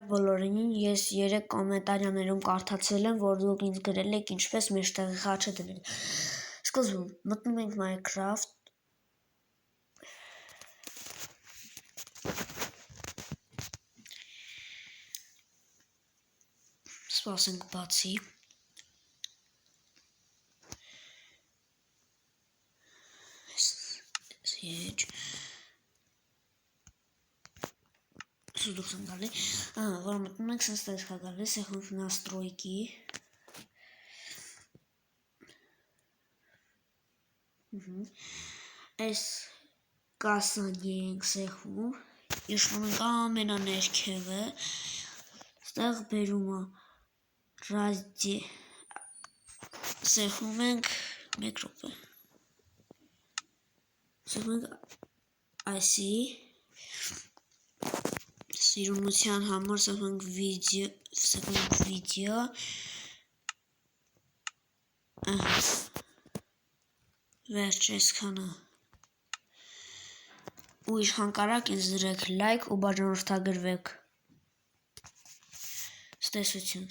Բոլորին ես 3 կոմենտարիաներում կարդացել եմ, որ դուք ինձ գրել եք ինչպես մեջտեղի խաչը դնել։ Սկզբում մտնում ենք Minecraft, սպասենք բացի, դուք եմ գալի, որ մտնում ենք սենց տեսք է գալիս, եղունք նաստրոյքի, այս կասանի ենք սեղում, իշխում ենք ամենաներքևը, ստեղ բերում է ռազդի, սեղում ենք, մեկ ռոպե, սեղում ենք այսի, սիրունության համար սեղում ենք վիդեո, վերջ այսքանը, ու իշխան կարակ ինձ դրեք լայք ու բաժանորդագրվեք, ստեսություն։